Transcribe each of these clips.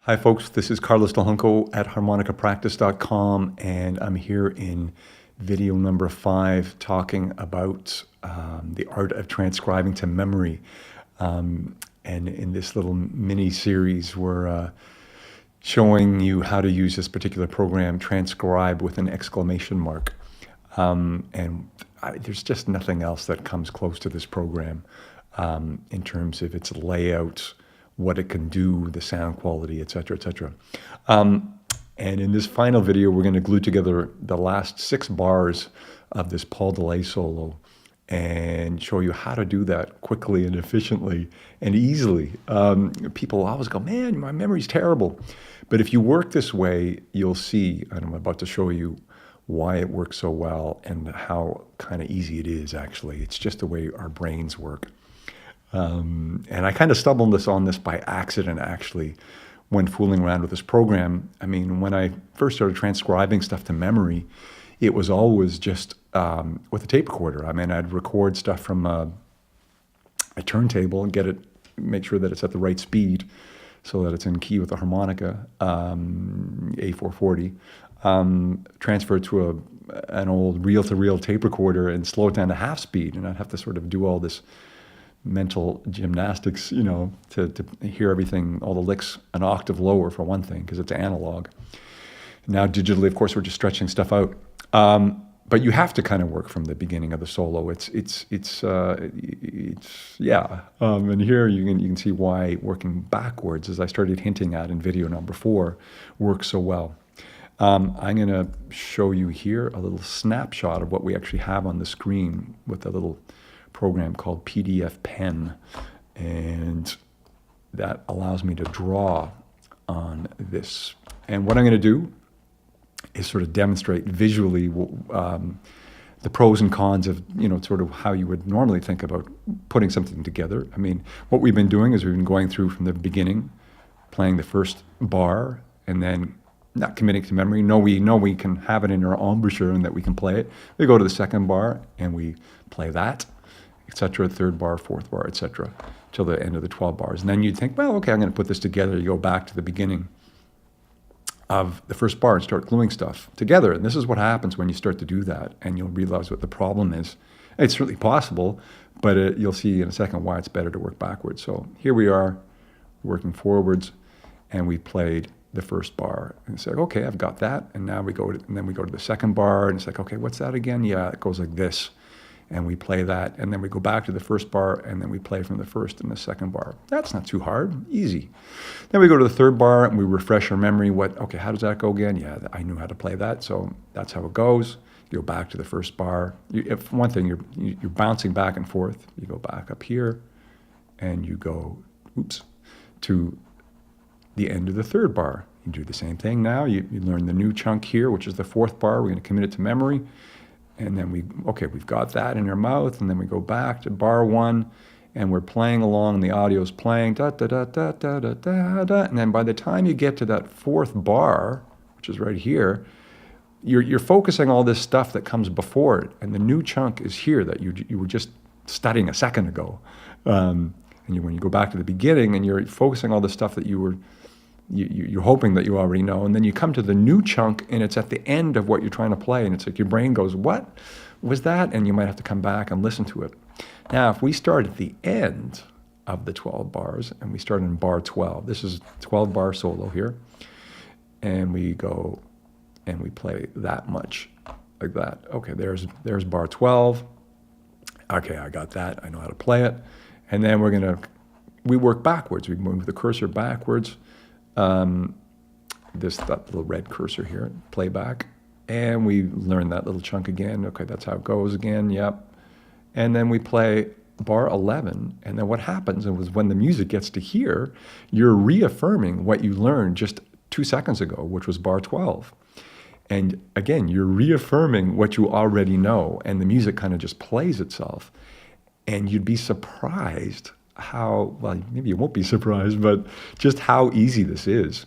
Hi folks, this is Carlos Junco at harmonicapractice.com, and I'm here in video number 5 talking about the art of transcribing to memory. And in this little mini series, we're showing you how to use this particular program, Transcribe, with an exclamation mark. There's just nothing else that comes close to this program in terms of its layout, what it can do, the sound quality, etc., etc. And in this final video, we're going to glue together the last 6 bars of this Paul delay solo and show you how to do that quickly and efficiently and easily. People always go, man, my memory's terrible. But if you work this way, you'll see, and I'm about to show you why it works so well and how kind of easy it is, actually. It's just the way our brains work. And I kind of stumbled on this by accident, actually, when fooling around with this program. I mean, when I first started transcribing stuff to memory, it was always just with a tape recorder. I mean, I'd record stuff from a turntable and make sure that it's at the right speed so that it's in key with the harmonica, A440, transfer it to an old reel-to-reel tape recorder and slow it down to half speed. And I'd have to sort of do all this mental gymnastics, to hear everything, all the licks an octave lower, for one thing, because it's analog. Now digitally, of course, we're just stretching stuff out. But you have to kind of work from the beginning of the solo. And here you can see why working backwards, as I started hinting at in video number 4, works so well. I'm going to show you here a little snapshot of what we actually have on the screen with a little program called PDF Pen, and that allows me to draw on this. And what I'm going to do is sort of demonstrate visually the pros and cons of, sort of how you would normally think about putting something together. I mean, what we've been doing is we've been going through from the beginning, playing the first bar, and then not committing to memory. No, we know we can have it in our embouchure and that we can play it. We go to the second bar and we play that, etc., third bar, fourth bar, etc., till the end of the 12 bars. And then you'd think, well, okay, I'm going to put this together. You go back to the beginning of the first bar and start gluing stuff together. And this is what happens when you start to do that, and you'll realize what the problem is. It's certainly possible, but you'll see in a second why it's better to work backwards. So here we are working forwards, and we played the first bar. And it's like, okay, I've got that. And now we go to the second bar, and it's like, okay, what's that again? Yeah, it goes like this. And we play that, and then we go back to the first bar, and then we play from the first and the second bar. That's not too hard, easy. Then we go to the third bar, and we refresh our memory. Okay, how does that go again? Yeah, I knew how to play that, so that's how it goes. You go back to the first bar. If one thing, you're bouncing back and forth. You go back up here, and you go, to the end of the third bar. You do the same thing now. You learn the new chunk here, which is the fourth bar. We're going to commit it to memory. And then we've got that in our mouth, and then we go back to bar 1, and we're playing along, and the audio's playing, da da da da da da da da. And then by the time you get to that fourth bar, which is right here, you're focusing all this stuff that comes before it, and the new chunk is here that you were just studying a second ago. When you go back to the beginning, and you're focusing all the stuff that you're hoping that you already know, and then you come to the new chunk, and it's at the end of what you're trying to play, and it's like your brain goes, what was that? And you might have to come back and listen to it. Now, if we start at the end of the 12 bars, and we start in bar 12, this is 12 bar solo here, and we go and we play that much, like that. Okay, there's bar 12. Okay, I got that. I know how to play it. And then we work backwards. We move the cursor backwards. That little red cursor here, playback, and we learn that little chunk again. Okay, that's how it goes again. Yep. And then we play bar 11, and then what happens is when the music gets to here, you're reaffirming what you learned just 2 seconds ago, which was bar 12. And again, you're reaffirming what you already know, and the music kind of just plays itself. And you'd be surprised well, maybe you won't be surprised, but just how easy this is.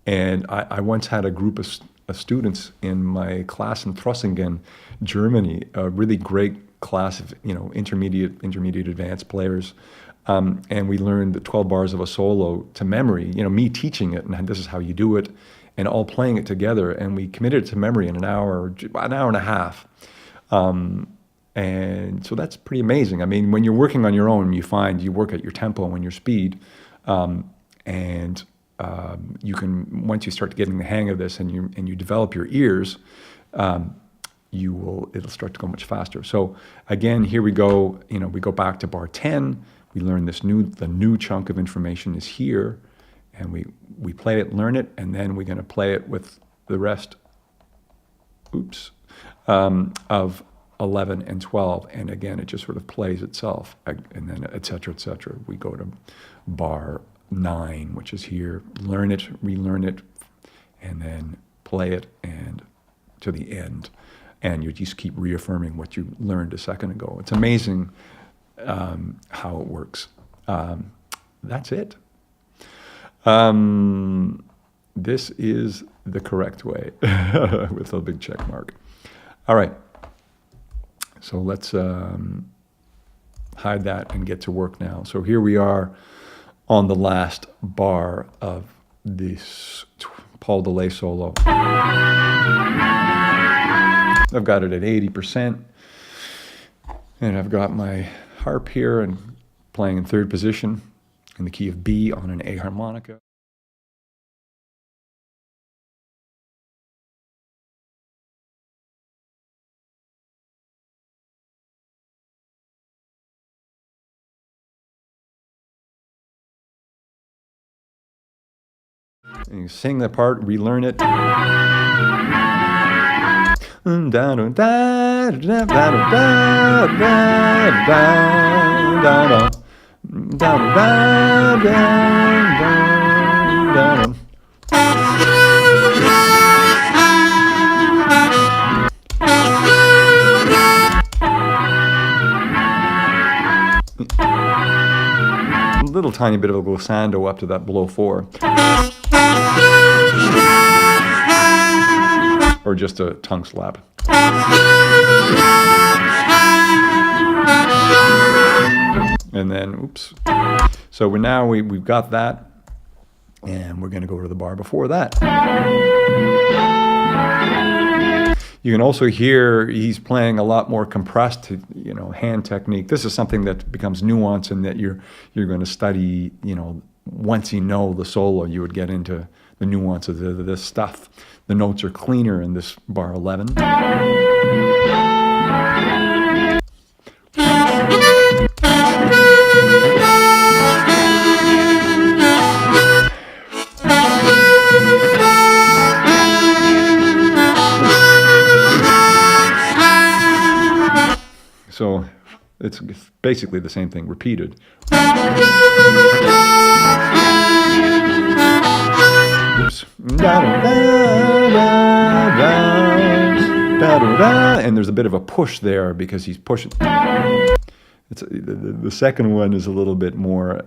And I once had a group of students in my class in Trossingen, Germany, a really great class of intermediate advanced players, And we learned the 12 bars of a solo to memory, me teaching it, and this is how you do it, and all playing it together. And we committed it to memory in an hour and a half. And so that's pretty amazing. I mean, when you're working on your own, you find you work at your tempo and your speed. You can, once you start getting the hang of this and you develop your ears, it'll start to go much faster. So again, here we go, we go back to bar 10. We learn the new chunk of information is here, and we play it, learn it, and then we're going to play it with the rest, of 11 and 12. And again, it just sort of plays itself, and then et cetera, et cetera. We go to bar 9, which is here, learn it, relearn it, and then play it and to the end. And you just keep reaffirming what you learned a second ago. It's amazing how it works. That's it. This is the correct way with a big check mark. All right. So let's hide that and get to work now. So here we are on the last bar of this Paul Delay solo. I've got it at 80%, and I've got my harp here and playing in third position in the key of B on an A harmonica. And you sing the part, relearn it. A little tiny bit of a glissando up to that below 4. Or just a tongue slap. And then, oops. So we've got that, and we're going to go to the bar before that. You can also hear he's playing a lot more compressed, hand technique. This is something that becomes nuance and that you're going to study, once you know the solo, you would get into the nuance of this stuff. The notes are cleaner in this bar 11. So it's basically the same thing repeated. Oops. And there's a bit of a push there because he's pushing. The second one is a little bit more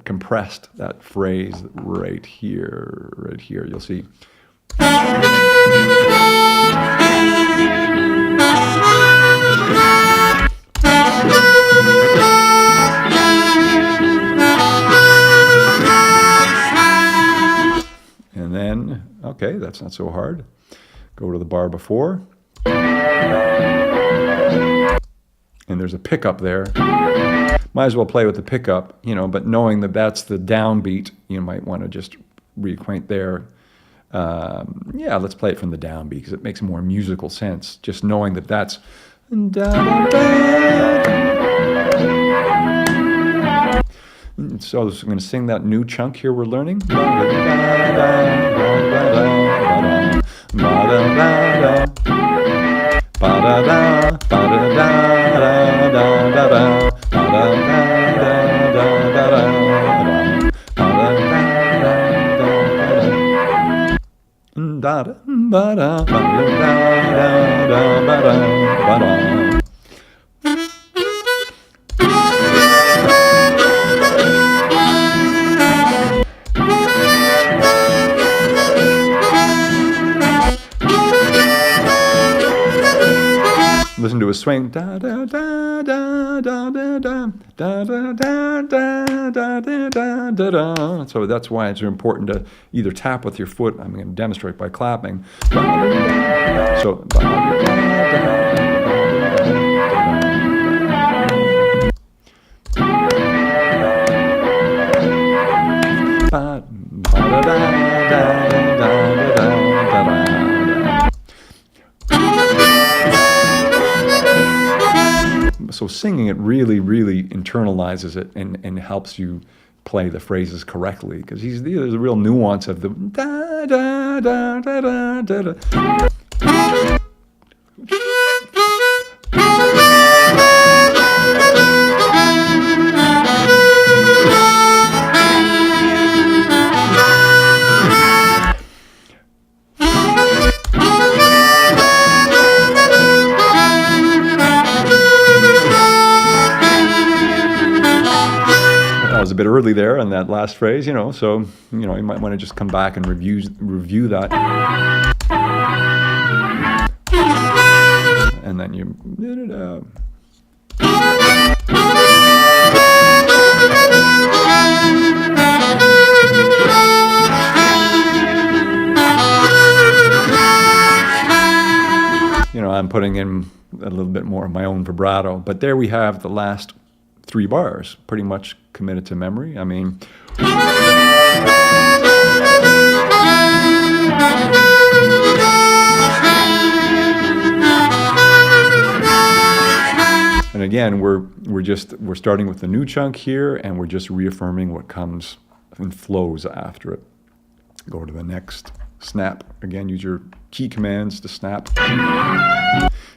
compressed, that phrase right here, you'll see. And then, okay, that's not so hard. Go to the bar before. And there's a pickup there. Might as well play with the pickup, but knowing that that's the downbeat, you might want to just reacquaint there. Let's play it from the downbeat because it makes more musical sense. Just knowing that that's... So I'm going to sing that new chunk here we're learning. Listen to a swing. Da, da, da, da da da da da da da da da da da da. So that's why it's important to either tap with your foot. I'm going to demonstrate by clapping. So so singing it really, really internalizes it and helps you play the phrases correctly, because there's a real nuance of the da da da da da da da. I was a bit early there on that last phrase, so you might want to just come back and review that, and then you I'm putting in a little bit more of my own vibrato, but there we have the last 3 bars, pretty much committed to memory. I mean, and again, we're starting with the new chunk here, and we're just reaffirming what comes and flows after it. Go to the next snap. Again, use your key commands to snap.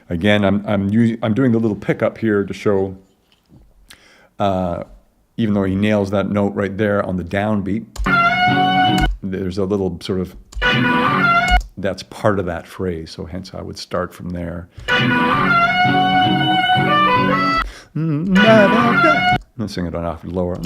Again, I'm doing the little pickup here to show. Even though he nails that note right there on the downbeat, there's a little sort of, that's part of that phrase, so hence I would start from there. Let's sing it on octave lower.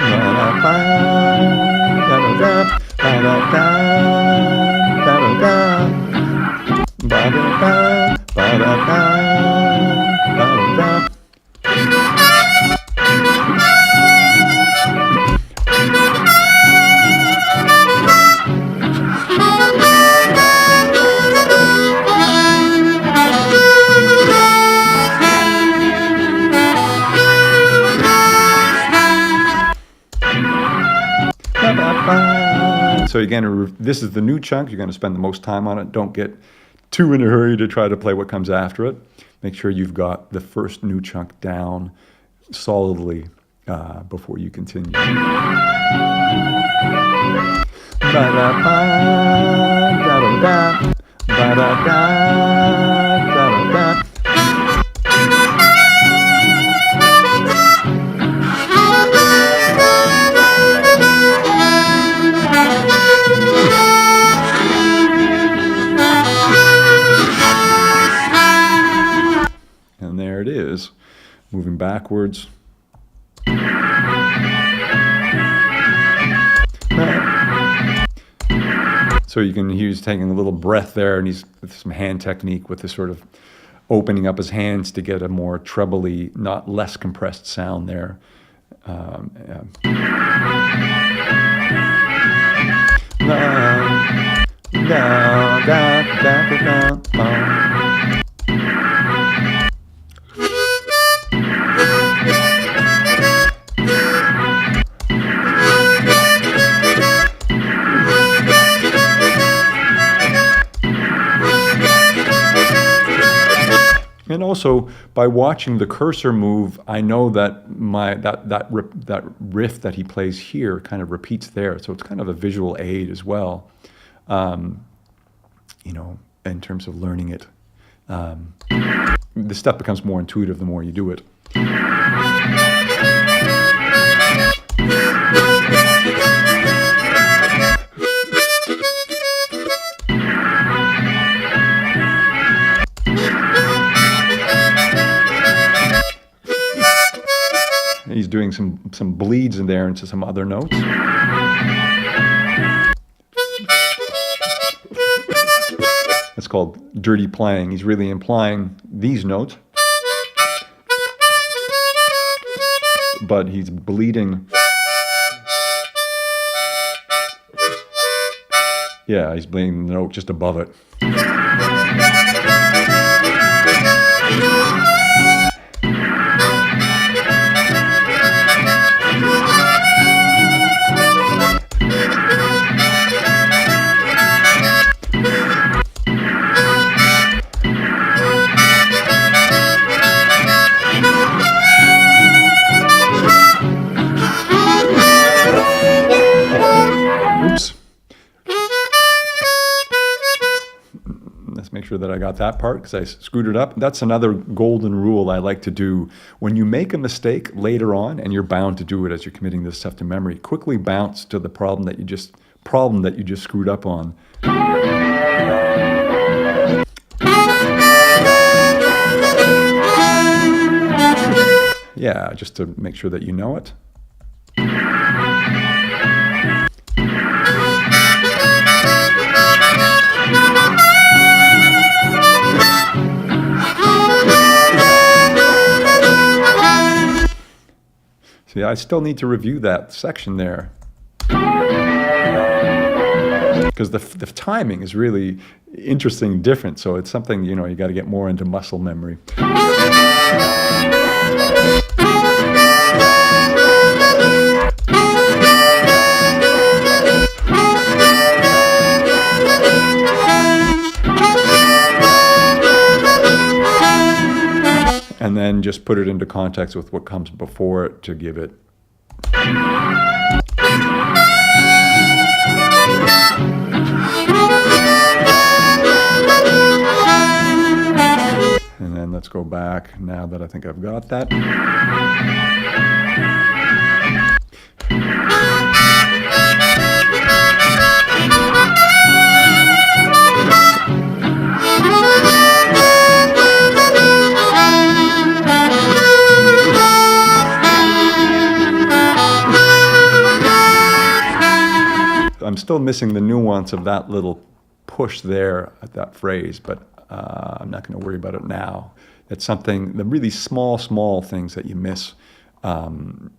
So again, this is the new chunk. You're going to spend the most time on it. Don't get too in a hurry to try to play what comes after it. Make sure you've got the first new chunk down solidly before you continue. And there it is, moving backwards. So you can, he's taking a little breath there, and he's with some hand technique with this sort of opening up his hands to get a more trebly, not less compressed sound there. And also, by watching the cursor move, I know that that riff that he plays here kind of repeats there. So it's kind of a visual aid as well, in terms of learning it. The stuff becomes more intuitive the more you do it. He's doing some bleeds in there into some other notes. It's called dirty playing. He's really implying these notes. but he's bleeding. Yeah, he's bleeding the note just above it. Oops. Let's make sure that I got that part because I screwed it up. That's another golden rule I like to do. When you make a mistake later on, and you're bound to do it as you're committing this stuff to memory, quickly bounce to the problem that you just screwed up on. Yeah, just to make sure that you know it. See, I still need to review that section there. Because the timing is really interesting, different. So it's something, you got to get more into muscle memory. And then just put it into context with what comes before it to give it. And then let's go back now that I think I've got that. I'm still missing the nuance of that little push there at that phrase, but I'm not going to worry about it now. It's something, the really small things that you miss. And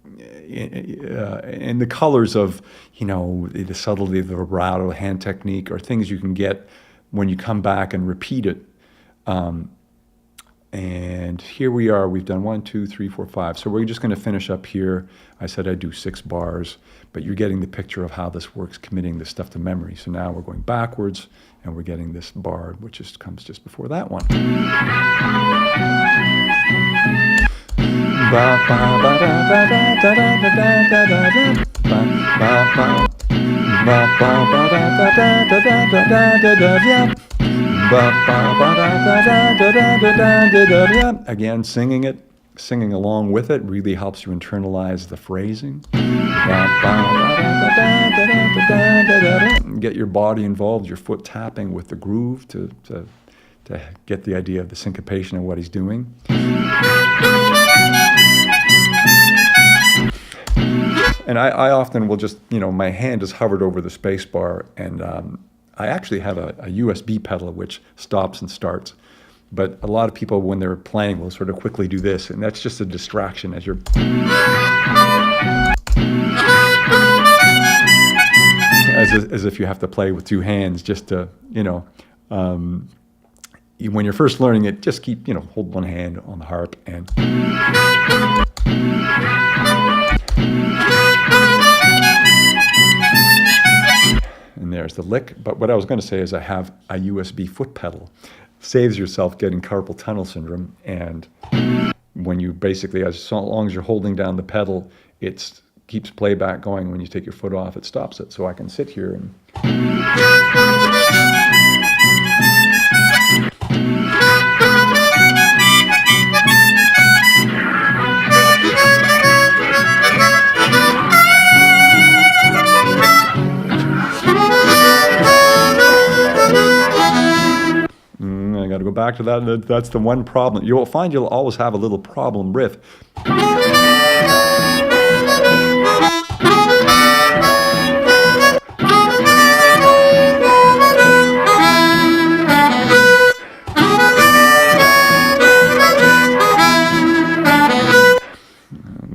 the colors of, the subtlety of the vibrato, hand technique, or things you can get when you come back and repeat it. And here we are, we've done 1, 2, 3, 4, 5. So we're just going to finish up here. I said I'd do 6 bars, but you're getting the picture of how this works, committing this stuff to memory. So now we're going backwards, and we're getting this bar, which comes just before that one. Again, singing along with it really helps you internalize the phrasing. Get your body involved, your foot tapping with the groove to get the idea of the syncopation of what he's doing. And I often will just, my hand is hovered over the space bar, and I actually have a USB pedal which stops and starts. But a lot of people, when they're playing, will sort of quickly do this, and that's just a distraction as you're... As if you have to play with 2 hands just to, when you're first learning it, just keep, hold one hand on the harp and... And there's the lick. But what I was going to say is I have a USB foot pedal. Saves yourself getting carpal tunnel syndrome. And when you basically, as long as you're holding down the pedal, it keeps playback going. When you take your foot off, it stops it. So I can sit here and... I got to go back to that. That's the one problem. You'll find you'll always have a little problem riff.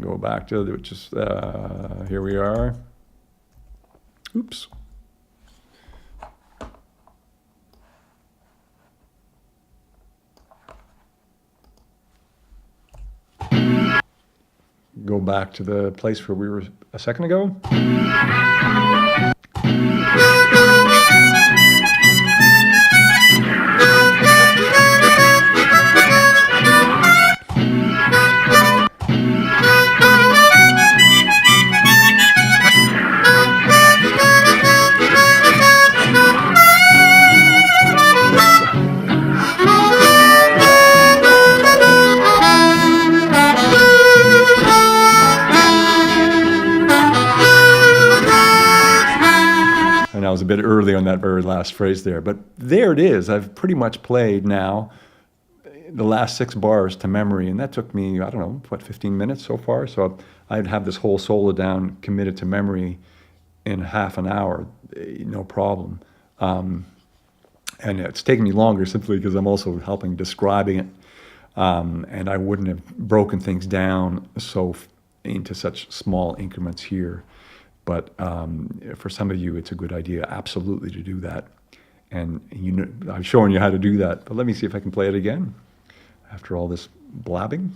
Go go back to it, just here we are. Oops. Go back to the place where we were a second ago. And I was a bit early on that very last phrase there, but there it is. I've pretty much played now the last 6 bars to memory, and that took me, I don't know, what, 15 minutes so far? So I'd have this whole solo down, committed to memory in half an hour, no problem. And it's taken me longer simply because I'm also helping describing it, and I wouldn't have broken things down into such small increments here. But for some of you, it's a good idea, absolutely, to do that. And I've shown you how to do that. But let me see if I can play it again after all this blabbing.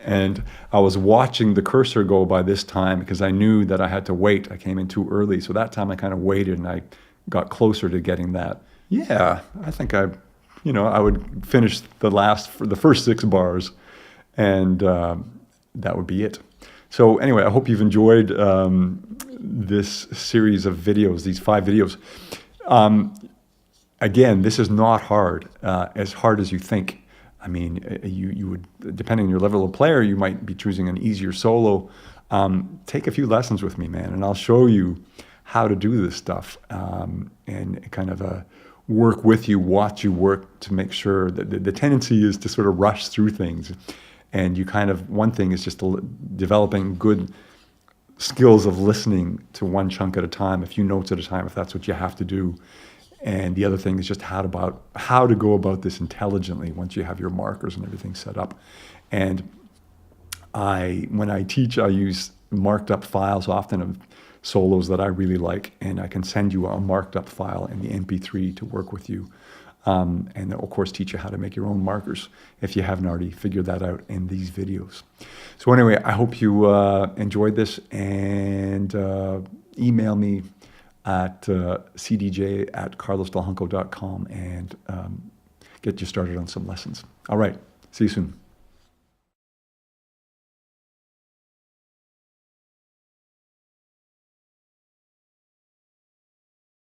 And I was watching the cursor go by this time because I knew that I had to wait. I came in too early. So that time I kind of waited and I got closer to getting that. Yeah, I think I would finish the first 6 bars, and that would be it. So anyway, I hope you've enjoyed this series of videos, these 5 videos. Again, this is not hard, as hard as you think. I mean, you would, depending on your level of player, you might be choosing an easier solo. Take a few lessons with me, man, and I'll show you how to do this stuff, and kind of work with you, watch you work to make sure that the tendency is to sort of rush through things. And one thing is just developing good skills of listening to one chunk at a time, a few notes at a time, if that's what you have to do. And the other thing is just how to go about this intelligently once you have your markers and everything set up. And when I teach, I use marked up files often of solos that I really like, and I can send you a marked up file in the MP3 to work with you. And of course teach you how to make your own markers if you haven't already figured that out in these videos. So anyway, I hope you enjoyed this, and email me at cdj@carlosdelhunco.com and get you started on some lessons. All right, see you soon.